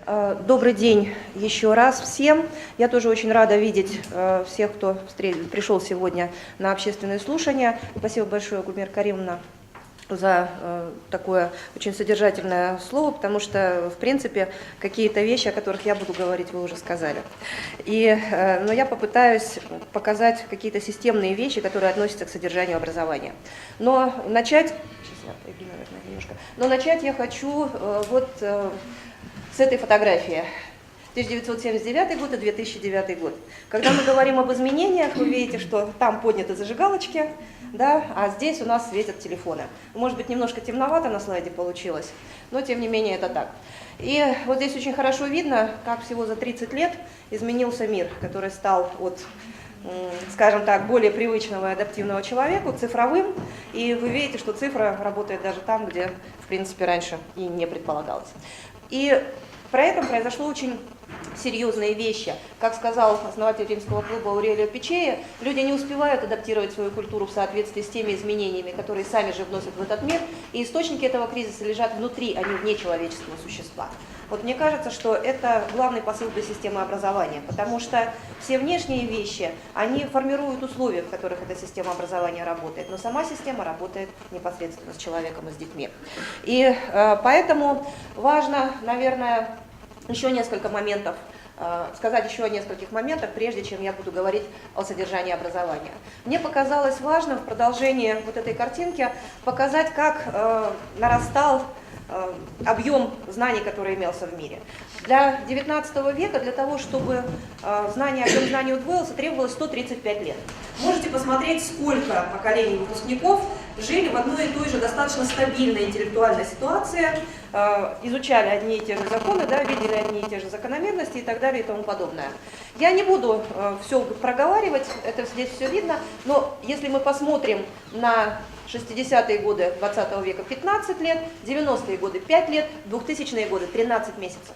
Добрый день еще раз всем. Я тоже очень рада видеть всех, кто пришел сегодня на общественные слушания. Спасибо большое, Гульмира Каримовна, за такое очень содержательное слово, потому что, в принципе, какие-то вещи, о которых я буду говорить, вы уже сказали. Но я попытаюсь показать какие-то системные вещи, которые относятся к содержанию образования. Но начать я хочу с этой фотографии. 1979 год и 2009 год. Когда мы говорим об изменениях, вы видите, что там подняты зажигалочки, да, а здесь у нас светят телефоны. Может быть, немножко темновато на слайде получилось, но тем не менее это так. И вот здесь очень хорошо видно, как всего за 30 лет изменился мир, который стал от, скажем так, более привычного и адаптивного человеку цифровым. И вы видите, что цифра работает даже там, где, в принципе, раньше и не предполагалось. И при этом произошло очень серьезные вещи. Как сказал основатель римского клуба Аурелио Пичея, люди не успевают адаптировать свою культуру в соответствии с теми изменениями, которые сами же вносят в этот мир, и источники этого кризиса лежат внутри, а не вне человеческого существа. Вот мне кажется, что это главный посыл для системы образования, потому что все внешние вещи, они формируют условия, в которых эта система образования работает, но сама система работает непосредственно с человеком и с детьми. И поэтому важно, наверное, сказать еще о нескольких моментах, прежде чем я буду говорить о содержании образования. Мне показалось важным в продолжении вот этой картинки показать, как нарастал объем знаний, который имелся в мире. Для XIX века, для того, чтобы объем знаний удвоился, требовалось 135 лет. Можете посмотреть, сколько поколений выпускников жили в одной и той же достаточно стабильной интеллектуальной ситуации, изучали одни и те же законы, да, видели одни и те же закономерности и так далее и тому подобное. Я не буду все проговаривать, это здесь все видно, но если мы посмотрим на 60-е годы 20 века 15 лет, 90-е годы 5 лет, 2000-е годы 13 месяцев.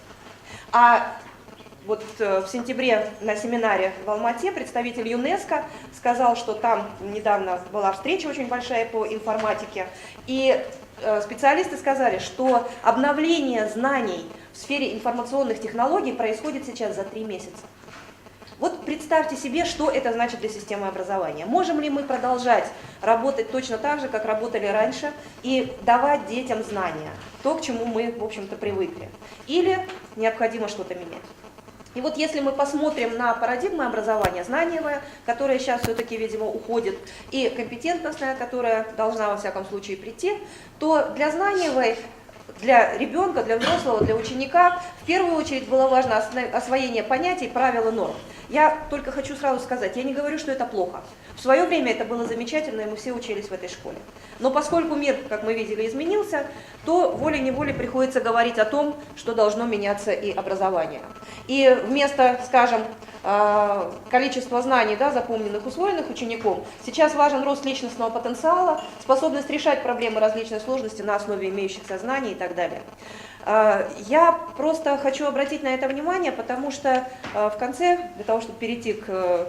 А вот в сентябре на семинаре в Алмате представитель ЮНЕСКО сказал, что там недавно была встреча очень большая по информатике, и специалисты сказали, что обновление знаний в сфере информационных технологий происходит сейчас за 3 месяца. Вот представьте себе, что это значит для системы образования. Можем ли мы продолжать работать точно так же, как работали раньше, и давать детям знания, то, к чему мы, в общем-то, привыкли? Или необходимо что-то менять? И вот если мы посмотрим на парадигмы образования, знаниевое, которое сейчас все-таки, видимо, уходит, и компетентностное, которая должна, во всяком случае, прийти, то для знаниевой, для ребенка, для взрослого, для ученика в первую очередь было важно освоение понятий, правил и норм. Я только хочу сразу сказать, я не говорю, что это плохо. В свое время это было замечательно, и мы все учились в этой школе. Но поскольку мир, как мы видели, изменился, то волей-неволей приходится говорить о том, что должно меняться и образование. И вместо, скажем, количества знаний, да, запомненных, усвоенных учеником, сейчас важен рост личностного потенциала, способность решать проблемы различной сложности на основе имеющихся знаний и так далее. Я просто хочу обратить на это внимание, потому что в конце, для того, чтобы перейти к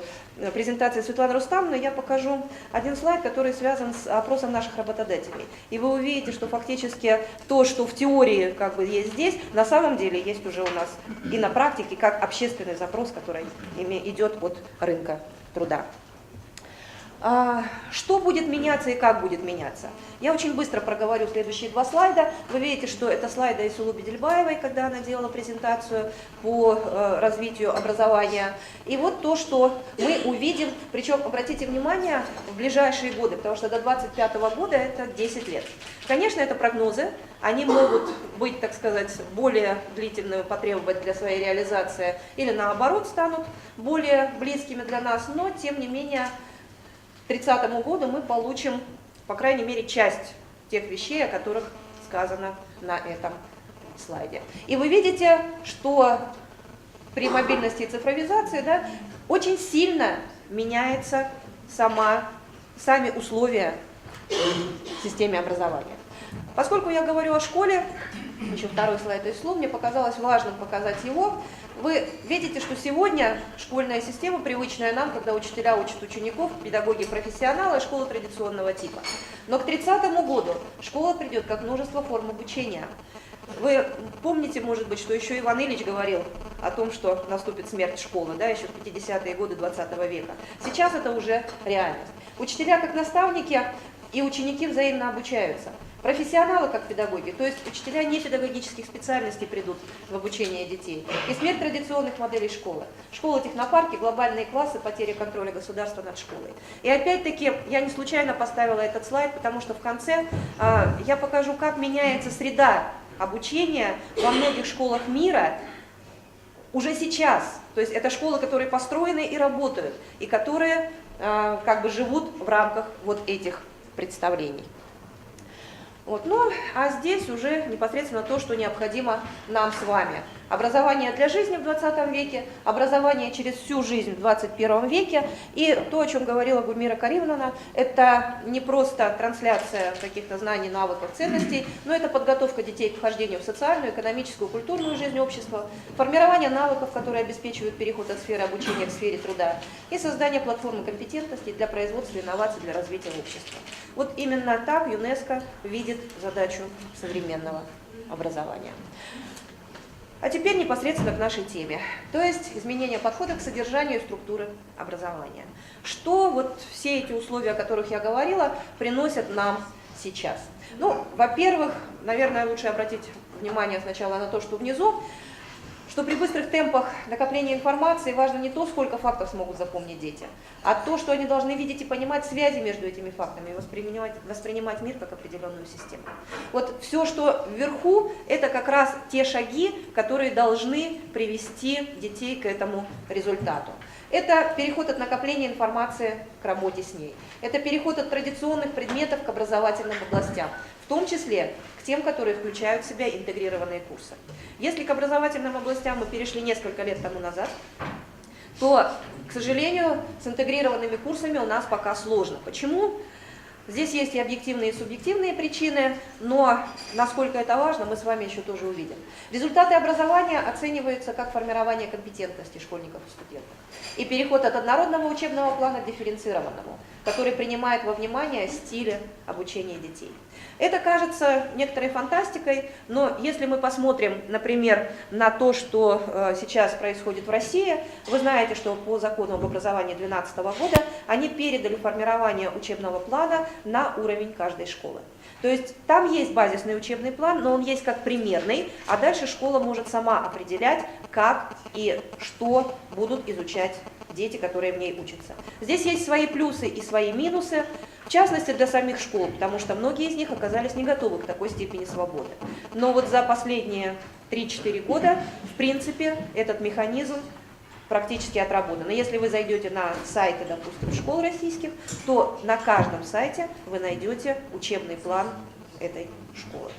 презентации Светланы Рустамовны, я покажу один слайд, который связан с опросом наших работодателей. И вы увидите, что фактически то, что в теории как бы есть здесь, на самом деле есть уже у нас и на практике как общественный запрос, который идет от рынка труда. Что будет меняться и как будет меняться? Я очень быстро проговорю следующие 2 слайда. Вы видите, что это слайды Айсулу Бедельбаевой, когда она делала презентацию по развитию образования. И вот то, что мы увидим, причем обратите внимание, в ближайшие годы, потому что до 2025 года это 10 лет. Конечно, это прогнозы, они могут быть, так сказать, более длительными, потребовать для своей реализации, или наоборот станут более близкими для нас, но тем не менее, к 30 году мы получим, по крайней мере, часть тех вещей, о которых сказано на этом слайде. И вы видите, что при мобильности и цифровизации, да, очень сильно меняются сами условия в системе образования. Поскольку я говорю о школе, еще второй слайд из слов, мне показалось важным показать его. Вы видите, что сегодня школьная система, привычная нам, когда учителя учат учеников, педагоги профессионалы, школа традиционного типа. Но к 30 году школа придет как множество форм обучения. Вы помните, может быть, что еще Иван Ильич говорил о том, что наступит смерть школы, да, еще в 50-е годы 20 века. Сейчас это уже реальность. Учителя как наставники и ученики взаимно обучаются. Профессионалы как педагоги, то есть учителя не педагогических специальностей придут в обучение детей. И смерть традиционных моделей школы. Школа, технопарки, глобальные классы, потеря контроля государства над школой. И опять-таки я не случайно поставила этот слайд, потому что в конце я покажу, как меняется среда обучения во многих школах мира уже сейчас. То есть это школы, которые построены и работают, и которые как бы живут в рамках вот этих представлений. Вот. Ну, а здесь уже непосредственно то, что необходимо нам с вами. Образование для жизни в 20 веке, образование через всю жизнь в 21 веке. И то, о чем говорила Гульмира Каримовна, это не просто трансляция каких-то знаний, навыков, ценностей, но это подготовка детей к вхождению в социальную, экономическую, культурную жизнь общества, формирование навыков, которые обеспечивают переход от сферы обучения к сфере труда, и создание платформы компетентностей для производства инноваций для развития общества. Вот именно так ЮНЕСКО видит задачу современного образования. А теперь непосредственно к нашей теме, то есть изменение подхода к содержанию и структуры образования. Что вот все эти условия, о которых я говорила, приносят нам сейчас? Ну, во-первых, наверное, лучше обратить внимание сначала на то, что внизу, что при быстрых темпах накопления информации важно не то, сколько фактов смогут запомнить дети, а то, что они должны видеть и понимать связи между этими фактами и воспринимать мир как определенную систему. Вот все, что вверху, это как раз те шаги, которые должны привести детей к этому результату. Это переход от накопления информации к работе с ней. Это переход от традиционных предметов к образовательным областям, в том числе к тем, которые включают в себя интегрированные курсы. Если к образовательным областям мы перешли несколько лет тому назад, то, к сожалению, с интегрированными курсами у нас пока сложно. Почему? Здесь есть и объективные, и субъективные причины, но насколько это важно, мы с вами еще тоже увидим. Результаты образования оцениваются как формирование компетентности школьников и студентов и переход от однородного учебного плана к дифференцированному, который принимает во внимание стили обучения детей. Это кажется некоторой фантастикой, но если мы посмотрим, например, на то, что сейчас происходит в России, вы знаете, что по закону об образовании 2012 года они передали формирование учебного плана на уровень каждой школы. То есть там есть базисный учебный план, но он есть как примерный, а дальше школа может сама определять, как и что будут изучать дети, которые в ней учатся. Здесь есть свои плюсы и свои минусы, в частности для самих школ, потому что многие из них оказались не готовы к такой степени свободы. Но вот за последние 3-4 года, в принципе, этот механизм практически отработан. И если вы зайдете на сайты, допустим, школ российских, то на каждом сайте вы найдете учебный план этой школы.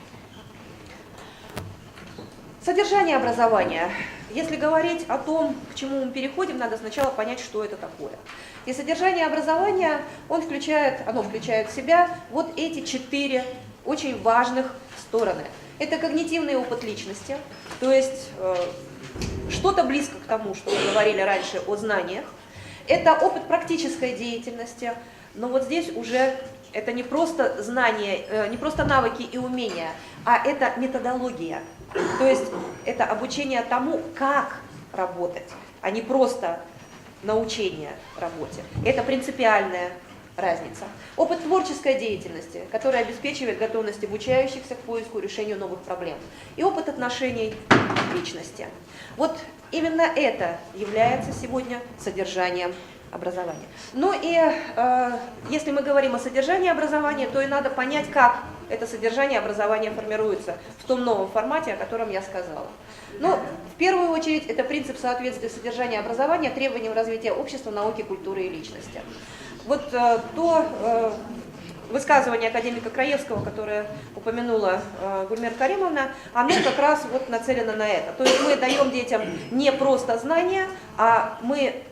Содержание образования. Если говорить о том, к чему мы переходим, надо сначала понять, что это такое. И содержание образования, оно включает в себя вот эти 4 очень важных стороны. Это когнитивный опыт личности, то есть что-то близко к тому, что мы говорили раньше о знаниях. Это опыт практической деятельности, но вот здесь уже это не просто знания, не просто навыки и умения, а это методология. То есть это обучение тому, как работать, а не просто научение работе. Это принципиальная разница. Опыт творческой деятельности, который обеспечивает готовность обучающихся к поиску и решению новых проблем. И опыт отношений личности. Вот именно это является сегодня содержанием образования. Ну и если мы говорим о содержании образования, то и надо понять, как это содержание образования формируется в том новом формате, о котором я сказала. Ну, в первую очередь, это принцип соответствия содержания образования требованиям развития общества, науки, культуры и личности. Вот то высказывание академика Краевского, которое упомянула Гульмира Каримовна, оно как раз вот нацелено на это. То есть мы даем детям не просто знания, а мы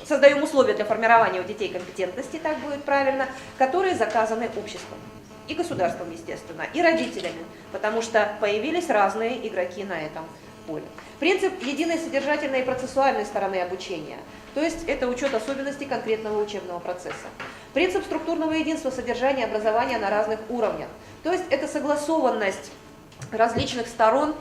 создаем условия для формирования у детей компетентности, так будет правильно, которые заказаны обществом. И государством, естественно, и родителями, потому что появились разные игроки на этом поле. Принцип единой содержательной и процессуальной стороны обучения, то есть это учет особенностей конкретного учебного процесса. Принцип структурного единства содержания образования на разных уровнях, то есть это согласованность различных сторон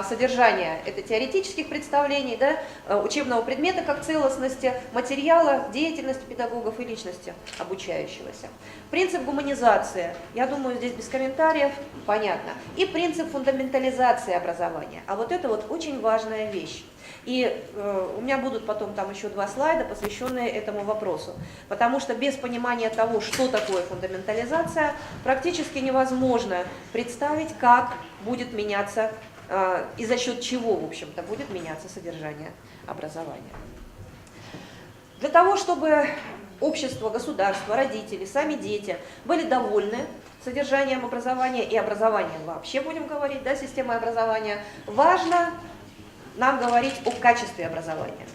содержания. Это теоретических представлений, да, учебного предмета как целостности, материала, деятельности педагогов и личности обучающегося. Принцип гуманизации, я думаю, здесь без комментариев, понятно. И принцип фундаментализации образования. А вот это вот очень важная вещь. И у меня будут потом там еще 2 слайда, посвященные этому вопросу. Потому что без понимания того, что такое фундаментализация, практически невозможно представить, как будет меняться и за счет чего, в общем-то, будет меняться содержание образования. Для того, чтобы общество, государство, родители, сами дети были довольны содержанием образования и образованием вообще, будем говорить, да, системой образования, важно нам говорить о качестве образования.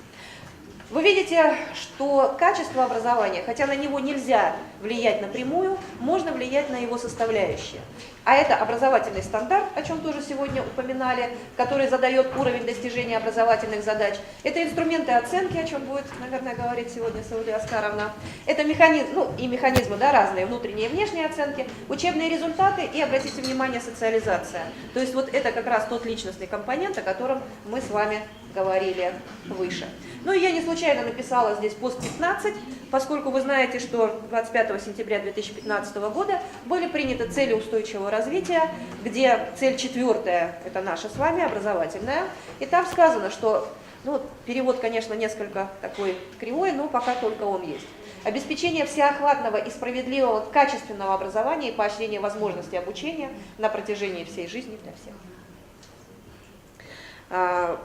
Вы видите, что качество образования, хотя на него нельзя влиять напрямую, можно влиять на его составляющие. А это образовательный стандарт, о чем тоже сегодня упоминали, который задает уровень достижения образовательных задач. Это инструменты оценки, о чем будет, наверное, говорить сегодня Саулия Аскаровна. Это механизмы, да, разные, внутренние и внешние оценки, учебные результаты и, обратите внимание, социализация. То есть вот это как раз тот личностный компонент, о котором мы с вами говорили выше. Ну и я не случайно написала здесь пост 15, поскольку вы знаете, что 25 сентября 2015 года были приняты цели устойчивого развития, где цель 4, это наша с вами, образовательная, и там сказано, что, ну, перевод, конечно, несколько такой кривой, но пока только он есть. Обеспечение всеохватного и справедливого качественного образования и поощрение возможностей обучения на протяжении всей жизни для всех.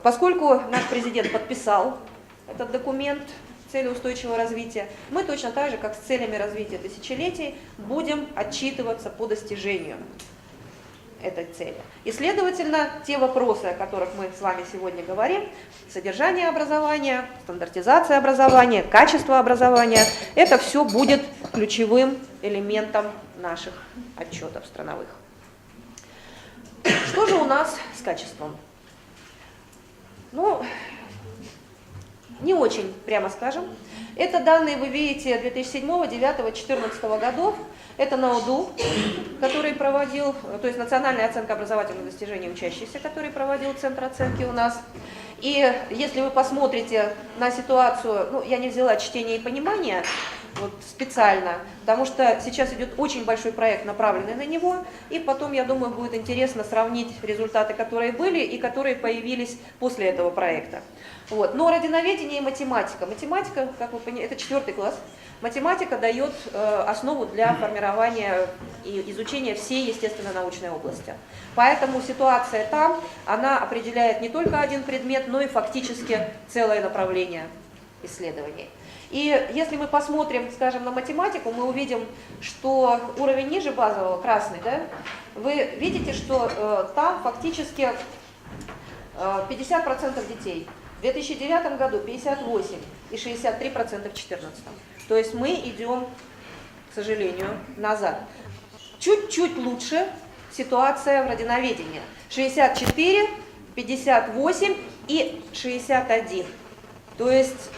Поскольку наш президент подписал этот документ, цели устойчивого развития, мы точно так же, как с целями развития тысячелетий, будем отчитываться по достижению этой цели. И, следовательно, те вопросы, о которых мы с вами сегодня говорим, содержание образования, стандартизация образования, качество образования, это все будет ключевым элементом наших отчетов страновых. Что же у нас с качеством? Ну, не очень, прямо скажем. Это данные вы видите 2007, 2009, 2014 годов. Это НАОДУ, который проводил, то есть национальная оценка образовательных достижений учащихся, который проводил Центр оценки у нас. И если вы посмотрите на ситуацию, ну, я не взяла чтение и понимание вот специально, потому что сейчас идет очень большой проект, направленный на него, и потом, я думаю, будет интересно сравнить результаты, которые были и которые появились после этого проекта. Вот. Но родиноведение и математика. Математика, как вы понимаете, это 4 класс. Математика дает основу для формирования и изучения всей естественно-научной области. Поэтому ситуация там, она определяет не только один предмет, но и фактически целое направление исследований. И если мы посмотрим, скажем, на математику, мы увидим, что уровень ниже базового, красный, да, вы видите, что там фактически 50% детей. В 2009 году 58 и 63% в 2014. То есть мы идем, к сожалению, назад. Чуть-чуть лучше ситуация в родиноведении. 64, 58 и 61. То есть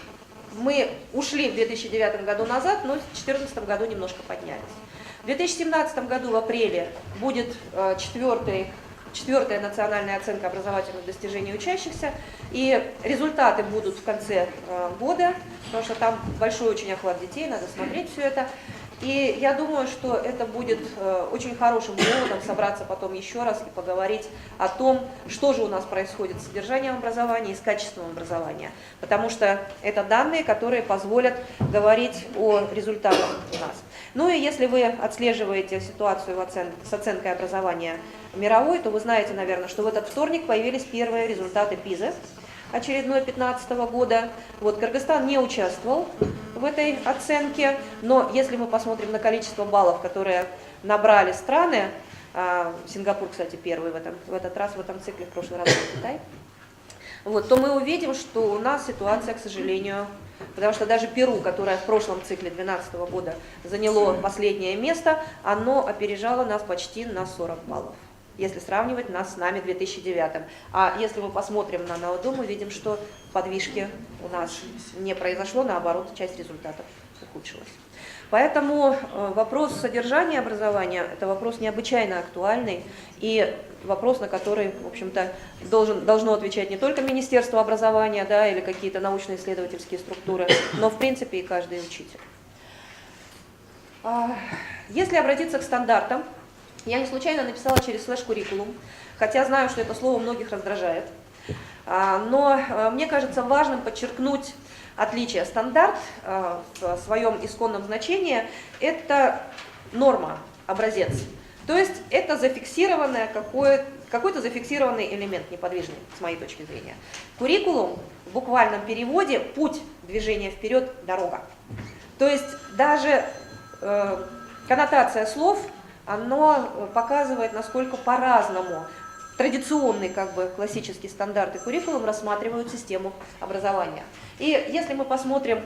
мы ушли в 2009 году назад, но в 2014 году немножко поднялись. В 2017 году в апреле будет четвертая национальная оценка образовательных достижений учащихся, и результаты будут в конце года, потому что там большой очень охват детей, надо смотреть все это. И я думаю, что это будет очень хорошим поводом собраться потом еще раз и поговорить о том, что же у нас происходит с содержанием образования и с качеством образования. Потому что это данные, которые позволят говорить о результатах у нас. Ну и если вы отслеживаете ситуацию с оценкой образования мировой, то вы знаете, наверное, что в этот вторник появились первые результаты ПИЗы очередной 2015 года. Вот, Кыргызстан не участвовал в этой оценке, но если мы посмотрим на количество баллов, которые набрали страны, Сингапур, кстати, первый в этот раз, в этом цикле, в прошлый раз был Китай, вот, то мы увидим, что у нас ситуация, к сожалению, потому что даже Перу, которое в прошлом цикле 2012 года заняло последнее место, оно опережало нас почти на 40 баллов. Если сравнивать нас с нами в 2009. А если мы посмотрим на НАОДУ, мы видим, что подвижки у нас не произошло, наоборот, часть результатов ухудшилась. Поэтому вопрос содержания образования – это вопрос необычайно актуальный и вопрос, на который, в общем-то, должно отвечать не только Министерство образования, да, или какие-то научно-исследовательские структуры, но, в принципе, и каждый учитель. Если обратиться к стандартам, я не случайно написала через слэш-куррикулум, хотя знаю, что это слово многих раздражает, но мне кажется важным подчеркнуть отличие. Стандарт в своем исконном значении – это норма, образец. То есть это зафиксированное какой-то зафиксированный элемент неподвижный, с моей точки зрения. Куррикулум в буквальном переводе – путь движения вперед, дорога. То есть даже коннотация слов, оно показывает, насколько по-разному традиционный, классический стандарт и куррикулум рассматривают систему образования. И если мы посмотрим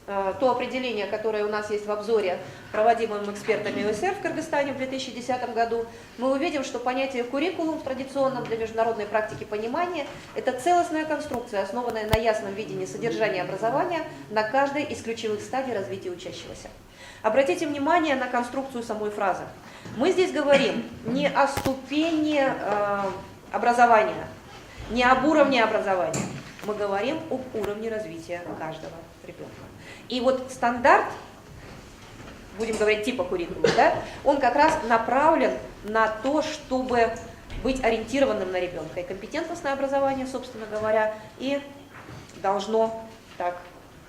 то определение, которое у нас есть в обзоре, проводимом экспертами ОСР в Кыргызстане в 2010 году, мы увидим, что понятие куррикулум в традиционном для международной практики понимании – это целостная конструкция, основанная на ясном видении содержания образования на каждой из ключевых стадий развития учащегося. Обратите внимание на конструкцию самой фразы. Мы здесь говорим не о ступени образования, не об уровне образования. Мы говорим об уровне развития каждого ребенка. И вот стандарт, будем говорить типа куррикулума, да, он как раз направлен на то, чтобы быть ориентированным на ребенка. И компетентностное образование, собственно говоря, и должно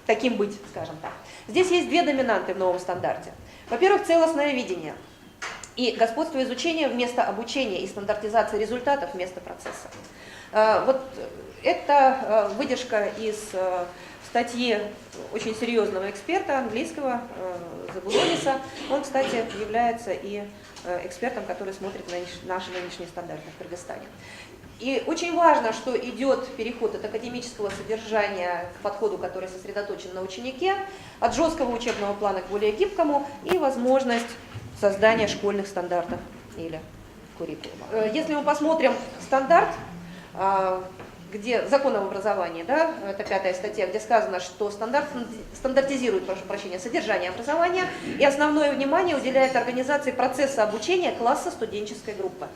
таким быть, скажем так. Здесь есть две доминанты в новом стандарте. Во-первых, целостное видение и господство изучения вместо обучения и стандартизация результатов вместо процесса. Вот это выдержка из статьи очень серьезного эксперта английского Забулониса. Он, кстати, является и экспертом, который смотрит на наши нынешние стандарты в Кыргызстане. И очень важно, что идет переход от академического содержания к подходу, который сосредоточен на ученике, от жесткого учебного плана к более гибкому, и возможность создания школьных стандартов или куррикулума. Если мы посмотрим стандарт, где закон об образовании, да, это 5-я статья, где сказано, что стандарт стандартизирует, прошу прощения, содержание образования и основное внимание уделяет организации процесса обучения класса студенческой группы,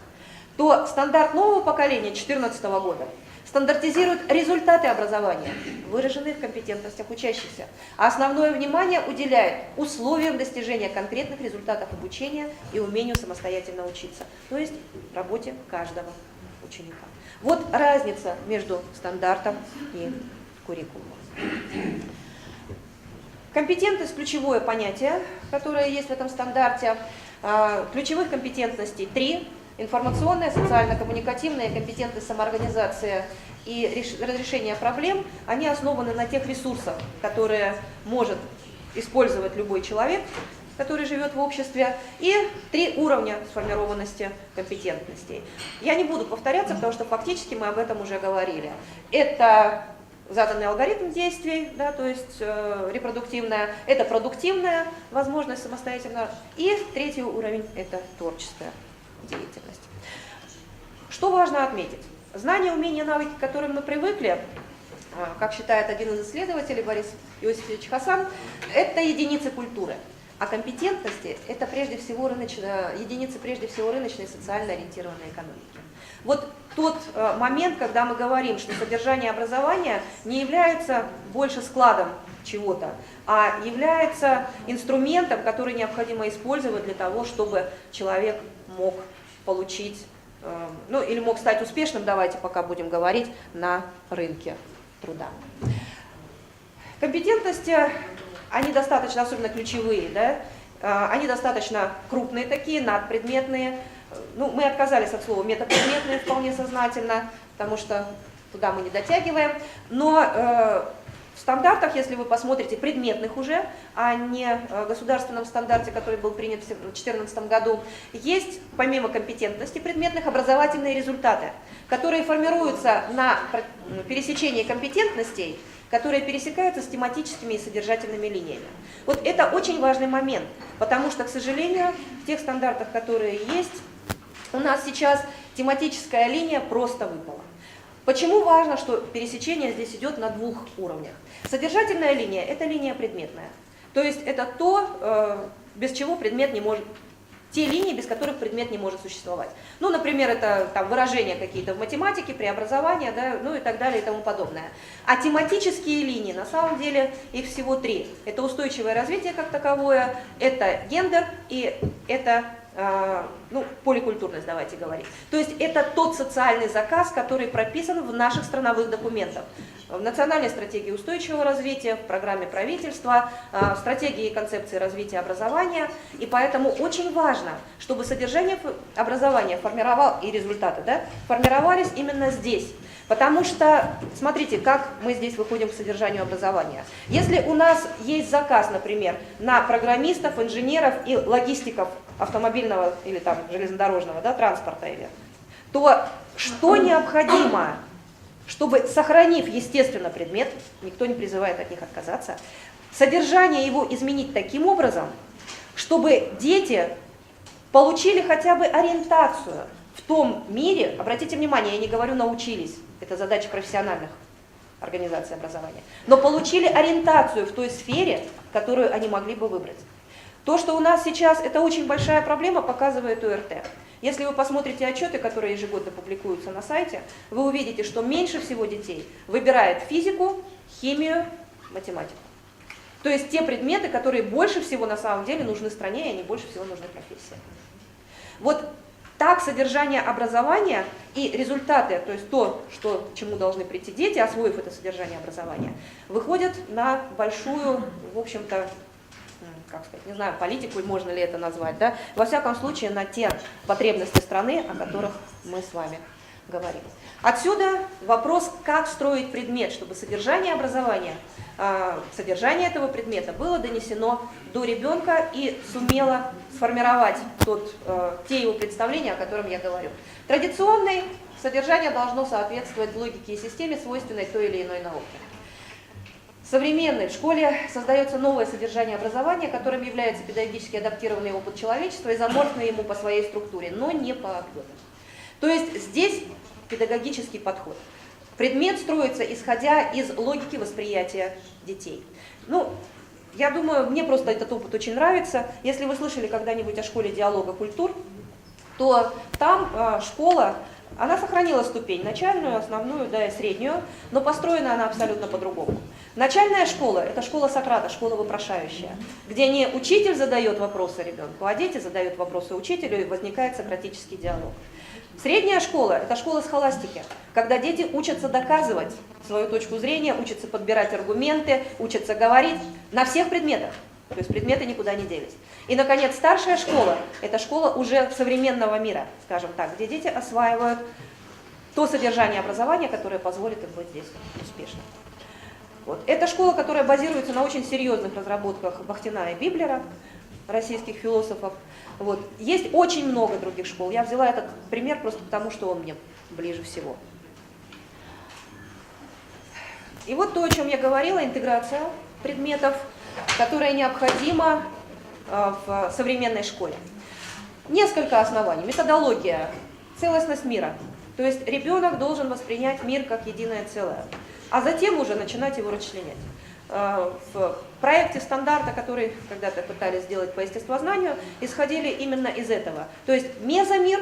то стандарт нового поколения 2014 года стандартизирует результаты образования, выраженные в компетентностях учащихся, а основное внимание уделяет условиям достижения конкретных результатов обучения и умению самостоятельно учиться, то есть работе каждого ученика. Вот разница между стандартом и куррикулумом. Компетентность – ключевое понятие, которое есть в этом стандарте. Ключевых компетентностей 3. Информационная, социально-коммуникативная, компетентность самоорганизации и разрешение проблем, они основаны на тех ресурсах, которые может использовать любой человек, который живет в обществе, и 3 уровня сформированности компетентностей. Я не буду повторяться, потому что фактически мы об этом уже говорили. Это заданный алгоритм действий, да, то есть репродуктивная, это продуктивная возможность самостоятельно, и 3-й уровень – это творческая деятельность. Что важно отметить? Знания, умения, навыки, к которым мы привыкли, как считает один из исследователей, Борис Иосифович Хасан, это единицы культуры. А компетентности – это единицы прежде всего рыночной и социально ориентированной экономики. Вот тот момент, когда мы говорим, что содержание образования не является больше складом чего-то, а является инструментом, который необходимо использовать для того, чтобы человек мог получить, или мог стать успешным, давайте пока будем говорить, на рынке труда. Компетентности, они достаточно, особенно ключевые, да, они достаточно крупные такие, надпредметные. Мы отказались от слова метапредметные вполне сознательно, потому что туда мы не дотягиваем. Но в стандартах, если вы посмотрите, предметных уже, а не в государственном стандарте, который был принят в 2014 году, есть, помимо компетентности предметных, образовательные результаты, которые формируются на пересечении компетентностей, которые пересекаются с тематическими и содержательными линиями. Вот это очень важный момент, потому что, к сожалению, в тех стандартах, которые есть, у нас сейчас тематическая линия просто выпала. Почему важно, что пересечение здесь идет на 2 уровнях? Содержательная линия – это линия предметная. То есть это то, без чего предмет не может, те линии, без которых предмет не может существовать. Ну, например, это там выражения какие-то в математике, преобразования, да, ну и так далее и тому подобное. А тематические линии, на самом деле, их всего 3. Это устойчивое развитие как таковое, это гендер и это поликультурность, давайте говорить. То есть это тот социальный заказ, который прописан в наших страновых документах. В национальной стратегии устойчивого развития, в программе правительства, в стратегии и концепции развития образования. И поэтому очень важно, чтобы содержание образования и результаты, да, формировались именно здесь. Потому что, смотрите, как мы здесь выходим к содержанию образования. Если у нас есть заказ, например, на программистов, инженеров и логистиков автомобильного или там железнодорожного, да, транспорта, то что необходимо, чтобы, сохранив, естественно, предмет, никто не призывает от них отказаться, содержание его изменить таким образом, чтобы дети получили хотя бы ориентацию в том мире, обратите внимание, я не говорю научились, это задача профессиональных организаций образования, но получили ориентацию в той сфере, которую они могли бы выбрать. То, что у нас сейчас, это очень большая проблема, показывает ОРТ. Если вы посмотрите отчеты, которые ежегодно публикуются на сайте, вы увидите, что меньше всего детей выбирает физику, химию, математику. То есть те предметы, которые больше всего на самом деле нужны стране, и они больше всего нужны профессии. Вот так содержание образования и результаты, то есть то, к чему должны прийти дети, освоив это содержание образования, выходят на большую, в общем-то, как сказать, не знаю, политику, можно ли это назвать, да, во всяком случае на те потребности страны, о которых мы с вами говорим. Отсюда вопрос, как строить предмет, чтобы содержание образования, содержание этого предмета было донесено до ребенка и сумело сформировать те его представления, о которых я говорю. Традиционное содержание должно соответствовать логике и системе, свойственной той или иной науке. Современной в школе создается новое содержание образования, которым является педагогически адаптированный опыт человечества, изоморфный ему по своей структуре, но не по объему. То есть здесь педагогический подход. Предмет строится, исходя из логики восприятия детей. Ну, я думаю, мне просто этот опыт очень нравится. Если вы слышали когда-нибудь о школе диалога культур, то там школа, она сохранила ступень, начальную, основную, да, и среднюю, но построена она абсолютно по-другому. Начальная школа – это школа Сократа, школа вопрошающая, где не учитель задает вопросы ребенку, а дети задают вопросы учителю, и возникает сократический диалог. Средняя школа – это школа схоластики, когда дети учатся доказывать свою точку зрения, учатся подбирать аргументы, учатся говорить на всех предметах. То есть предметы никуда не делись. И, наконец, старшая школа – это школа уже современного мира, скажем так, где дети осваивают то содержание образования, которое позволит им быть здесь успешным. Вот. Это школа, которая базируется на очень серьезных разработках Бахтина и Библера, российских философов. Вот. Есть очень много других школ. Я взяла этот пример просто потому, что он мне ближе всего. И вот то, о чем я говорила, интеграция предметов, которая необходима в современной школе. Несколько оснований. Методология, целостность мира. То есть ребенок должен воспринять мир как единое целое, а затем уже начинать его расчленять. В проекте стандарта, который когда-то пытались сделать по естествознанию, исходили именно из этого. То есть мезомир,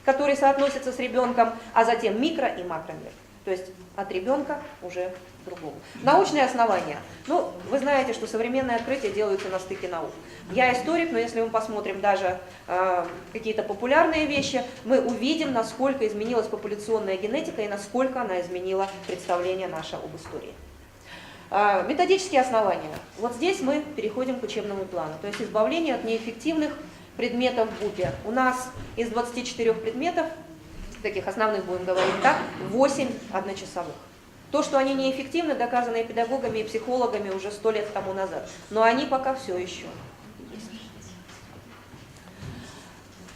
который соотносится с ребенком, а затем микро- и макромир. То есть от ребенка уже к другому. Научные основания. Ну, вы знаете, что современные открытия делаются на стыке наук. Я историк, но если мы посмотрим даже какие-то популярные вещи, мы увидим, насколько изменилась популяционная генетика и насколько она изменила представление наше об истории. Методические основания. Вот здесь мы переходим к учебному плану, то есть избавление от неэффективных предметов в БУПе. У нас из 24 предметов, таких основных будем говорить так, 8 одночасовых. То, что они неэффективны, доказано и педагогами, и психологами уже 100 лет тому назад, но они пока все еще есть.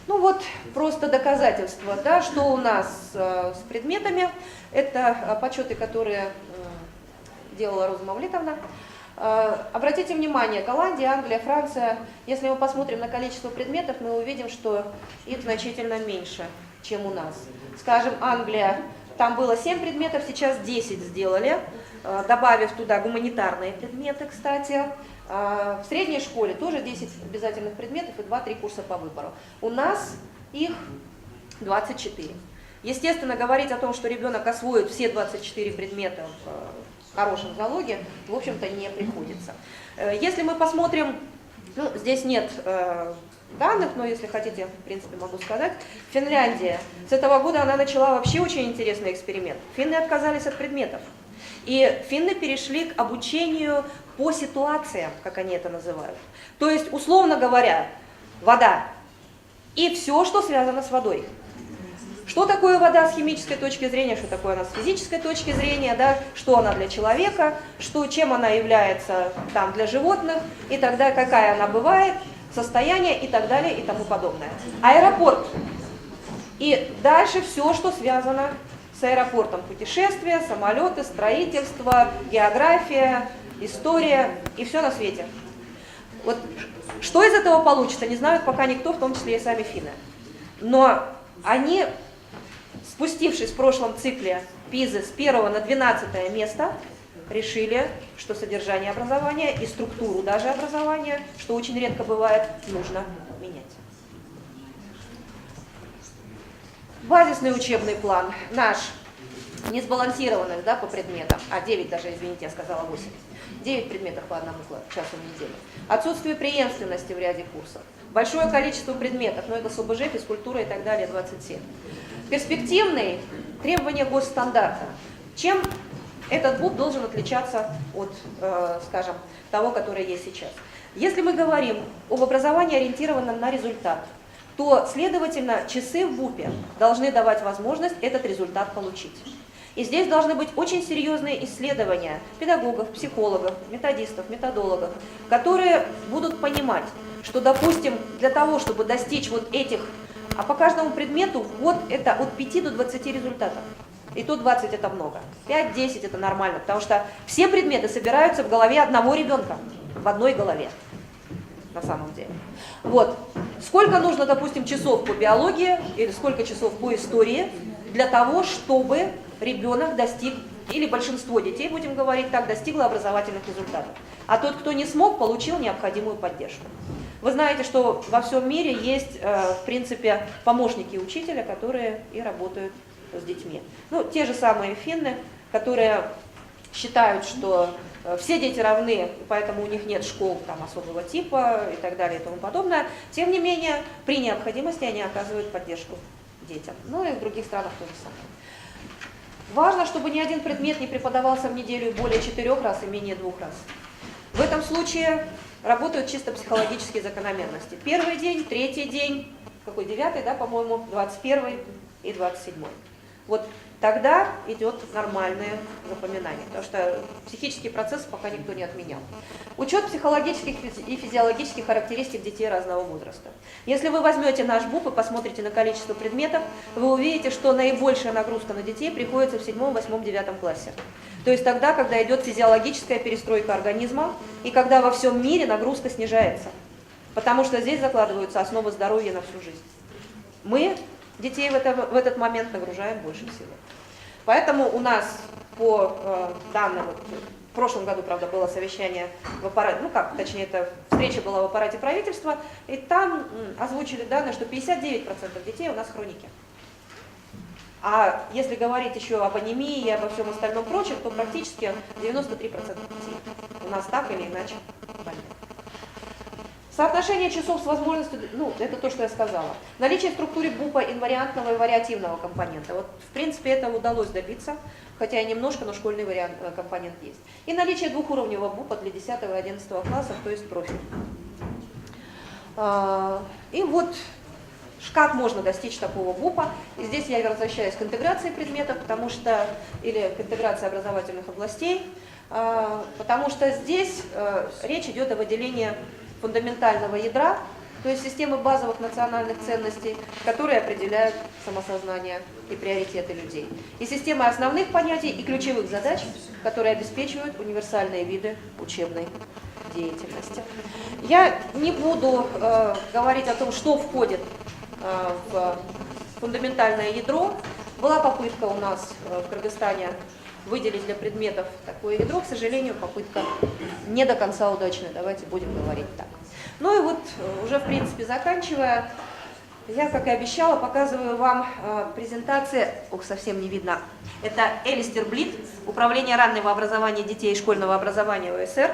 Ну вот просто доказательства, да, что у нас с предметами. Это подсчеты, которые делала Роза Мавлитовна. Обратите внимание, Голландия, Англия, Франция, если мы посмотрим на количество предметов, мы увидим, что их значительно меньше, чем у нас. Скажем, Англия, там было 7 предметов, сейчас 10 сделали, добавив туда гуманитарные предметы, кстати. В средней школе тоже 10 обязательных предметов и 2-3 курса по выбору. У нас их 24. Естественно, говорить о том, что ребенок освоит все 24 предмета в хорошем залоге, в общем-то, не приходится. Если мы посмотрим, ну, здесь нет данных, но если хотите, в принципе, могу сказать. Финляндия. С этого года она начала вообще очень интересный эксперимент. Финны отказались от предметов. И финны перешли к обучению по ситуациям, как они это называют. То есть, условно говоря, вода и все, что связано с водой. Что такое вода с химической точки зрения, что такое она с физической точки зрения, да, что она для человека, чем она является там, для животных, и тогда какая она бывает, состояние и так далее и тому подобное. Аэропорт. И дальше все, что связано с аэропортом. Путешествия, самолеты, строительство, география, история и все на свете. Вот что из этого получится, не знают пока никто, в том числе и сами финны. Но они, спустившись в прошлом цикле ПИЗы с 1 на 12 место, решили, что содержание образования и структуру даже образования, что очень редко бывает, нужно менять. Базисный учебный план наш, не сбалансированных, да, по предметам, 9 даже, извините, я сказала 8. 9 предметов по одному часу в неделю. Отсутствие преемственности в ряде курсов. Большое количество предметов, но это СОБЖ, физкультура и так далее, 27. Перспективные требования госстандарта. Чем этот БУП должен отличаться от, скажем, того, который есть сейчас? Если мы говорим об образовании, ориентированном на результат, то, следовательно, часы в БУПе должны давать возможность этот результат получить. И здесь должны быть очень серьезные исследования педагогов, психологов, методистов, методологов, которые будут понимать, что, допустим, для того, чтобы достичь вот этих, а по каждому предмету в год это от 5 до 20 результатов. И то 20 это много. 5-10 это нормально, потому что все предметы собираются в голове одного ребенка, в одной голове, на самом деле. Вот. Сколько нужно, допустим, часов по биологии или сколько часов по истории для того, чтобы ребенок достиг, или большинство детей, будем говорить так, достигло образовательных результатов. А тот, кто не смог, получил необходимую поддержку. Вы знаете, что во всем мире есть, в принципе, помощники учителя, которые и работают с детьми. Ну, те же самые финны, которые считают, что все дети равны, поэтому у них нет школ там, особого типа и так далее и тому подобное. Тем не менее, при необходимости они оказывают поддержку детям. Ну и в других странах то же самое. Важно, чтобы ни один предмет не преподавался в неделю более 4 раз и менее 2 раз. В этом случае работают чисто психологические закономерности. Первый день, третий день, какой 9, да, по-моему, 21 и 27. Вот тогда идет нормальное запоминание, потому что психический процесс пока никто не отменял. Учет психологических и физиологических характеристик детей разного возраста. Если вы возьмете наш БУП и посмотрите на количество предметов, вы увидите, что наибольшая нагрузка на детей приходится в 7, 8, 9 классе. То есть тогда, когда идет физиологическая перестройка организма и когда во всем мире нагрузка снижается. Потому что здесь закладываются основы здоровья на всю жизнь. Мы детей в этот момент нагружаем больше всего. Поэтому у нас по данным, в прошлом году, правда, было совещание в аппарате, точнее, это встреча была в аппарате правительства, и там озвучили данные, что 59% детей у нас хроники. А если говорить еще об анемии и обо всем остальном прочем, то практически 93% детей у нас так или иначе больны. Соотношение часов с возможностью, это то, что я сказала. Наличие в структуре БУПа инвариантного и вариативного компонента. Вот, в принципе, это удалось добиться, хотя и немножко, но школьный компонент есть. И наличие двухуровневого БУПа для 10 и 11 классов, то есть профиль. И вот, как можно достичь такого БУПа? И здесь я возвращаюсь к интеграции предметов, или к интеграции образовательных областей, потому что здесь речь идет о выделении фундаментального ядра, то есть системы базовых национальных ценностей, которые определяют самосознание и приоритеты людей. И системы основных понятий и ключевых задач, которые обеспечивают универсальные виды учебной деятельности. Я не буду говорить о том, что входит в фундаментальное ядро. Была попытка у нас в Кыргызстане выделить для предметов такое ядро, к сожалению, попытка не до конца удачная, давайте будем говорить так. Ну и вот уже в принципе заканчивая, я, как и обещала, показываю вам презентации, совсем не видно, это Элистер Блит, Управление раннего образования детей и школьного образования ОСР.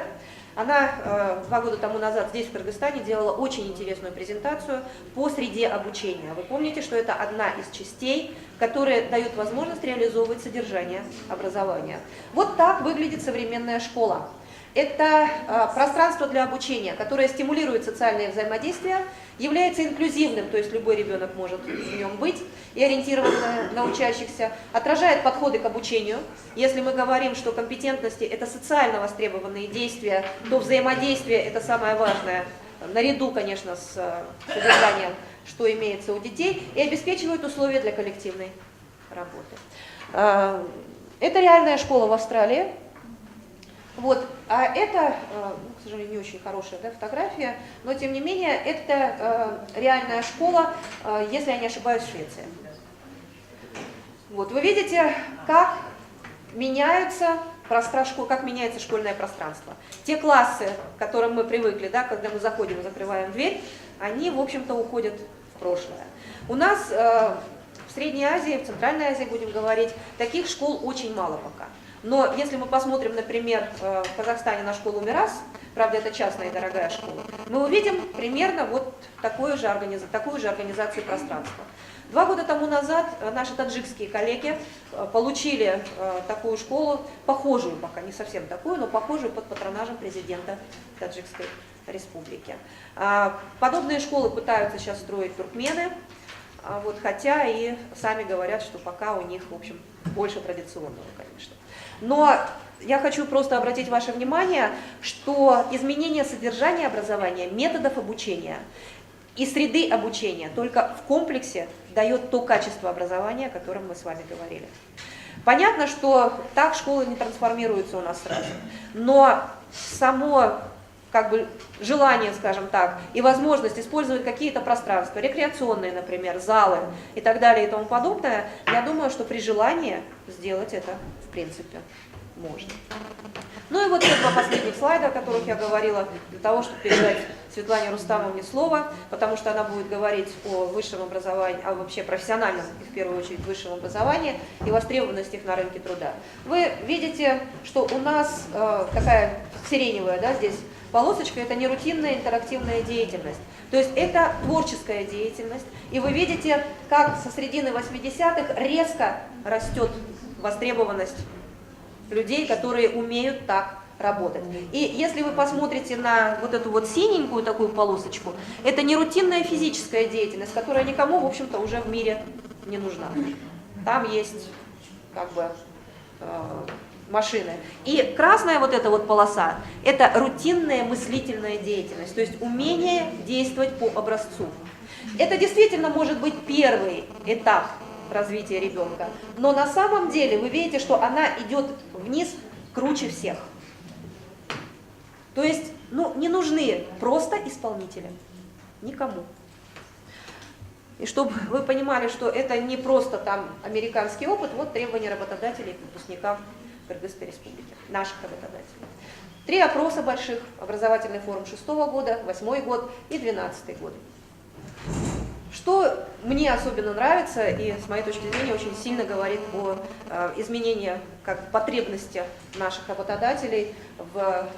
Она 2 года тому назад здесь, в Кыргызстане, делала очень интересную презентацию по среде обучения. Вы помните, что это одна из частей, которые дают возможность реализовывать содержание образования. Вот так выглядит современная школа. Это пространство для обучения, которое стимулирует социальное взаимодействие, является инклюзивным, то есть любой ребенок может в нем быть и ориентирован на учащихся, отражает подходы к обучению. Если мы говорим, что компетентности – это социально востребованные действия, то взаимодействие – это самое важное, наряду, конечно, с содержанием, что имеется у детей, и обеспечивает условия для коллективной работы. Это реальная школа в Австралии. Вот, а это, к сожалению, не очень хорошая, да, фотография, но тем не менее это реальная школа, если я не ошибаюсь, в Швеции. Вот, вы видите, как меняется школьное пространство. Те классы, к которым мы привыкли, да, когда мы заходим и закрываем дверь, они, в общем-то, уходят в прошлое. У нас в Средней Азии, в Центральной Азии, будем говорить, таких школ очень мало пока. Но если мы посмотрим, например, в Казахстане на школу Мирас, правда это частная и дорогая школа, мы увидим примерно вот такую же организацию пространства. 2 года тому назад наши таджикские коллеги получили такую школу, похожую пока, не совсем такую, но похожую под патронажем президента Таджикской республики. Подобные школы пытаются сейчас строить туркмены, вот, хотя и сами говорят, что пока у них, в общем, больше традиционного, конечно. Но я хочу просто обратить ваше внимание, что изменение содержания образования, методов обучения и среды обучения только в комплексе дает то качество образования, о котором мы с вами говорили. Понятно, что так школы не трансформируются у нас сразу, но само желание, скажем так, и возможность использовать какие-то пространства, рекреационные, например, залы и так далее и тому подобное, я думаю, что при желании сделать это, в принципе, можно. Ну и вот те 2 последних слайда, о которых я говорила, для того, чтобы передать Светлане Рустамовне слово, потому что она будет говорить о высшем образовании, о вообще профессиональном, и в первую очередь высшем образовании и востребованности их на рынке труда. Вы видите, что у нас такая сиреневая, да, здесь полосочка – это не рутинная интерактивная деятельность, то есть это творческая деятельность, и вы видите, как со середины 80-х резко растет востребованность людей, которые умеют так работать. И если вы посмотрите на вот эту вот синенькую такую полосочку, это не рутинная физическая деятельность, которая никому, в общем-то, уже в мире не нужна. Там есть машины. И красная вот эта вот полоса – это рутинная мыслительная деятельность, то есть умение действовать по образцу. Это действительно может быть первый этап развития ребенка, но на самом деле вы видите, что она идет вниз круче всех. То есть, не нужны просто исполнители, никому. И чтобы вы понимали, что это не просто там американский опыт, вот требования работодателей к выпускникам Кыргызской республики, наших работодателей. 3 опроса больших, образовательный форум 6-го года, 8-й год и 12-й год. Что мне особенно нравится и, с моей точки зрения, очень сильно говорит о изменении потребности наших работодателей в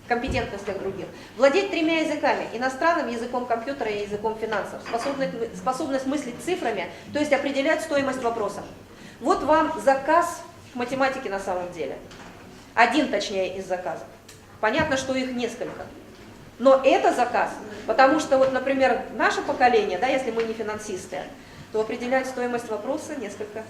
компетентностях других. Владеть 3 языками: иностранным языком компьютера и языком финансов, способность мыслить цифрами, то есть определять стоимость вопроса. Вот вам заказ в математике на самом деле. Один, точнее, из заказов. Понятно, что их несколько. Но это заказ, потому что, вот, например, наше поколение, да, если мы не финансисты, то определять стоимость вопроса несколько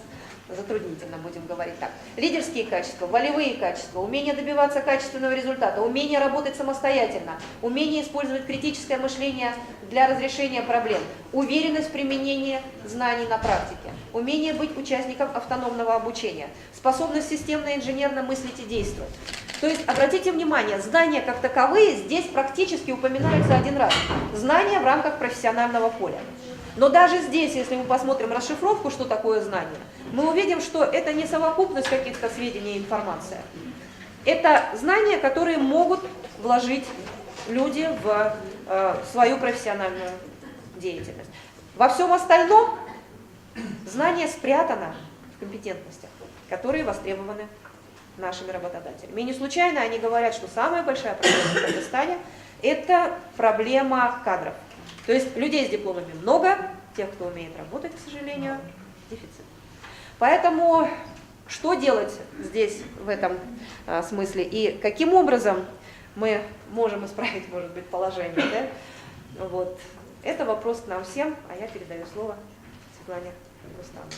затруднительно, будем говорить так. Лидерские качества, волевые качества, умение добиваться качественного результата, умение работать самостоятельно, умение использовать критическое мышление для разрешения проблем, уверенность в применении знаний на практике, умение быть участником автономного обучения, способность системно и инженерно мыслить и действовать. То есть, обратите внимание, знания как таковые здесь практически упоминаются 1 раз. Знания в рамках профессионального поля. Но даже здесь, если мы посмотрим расшифровку, что такое знание, мы увидим, что это не совокупность каких-то сведений и информации. Это знания, которые могут вложить люди в свою профессиональную деятельность. Во всем остальном знание спрятано в компетентностях, которые востребованы нашими работодателями. И не случайно они говорят, что самая большая проблема в Кыргызстане – это проблема кадров. То есть людей с дипломами много, тех, кто умеет работать, к сожалению, дефицит. Поэтому что делать здесь в этом смысле и каким образом мы можем исправить, может быть, положение? Да? Вот. Это вопрос к нам всем, а я передаю слово Светлане Рустамовне.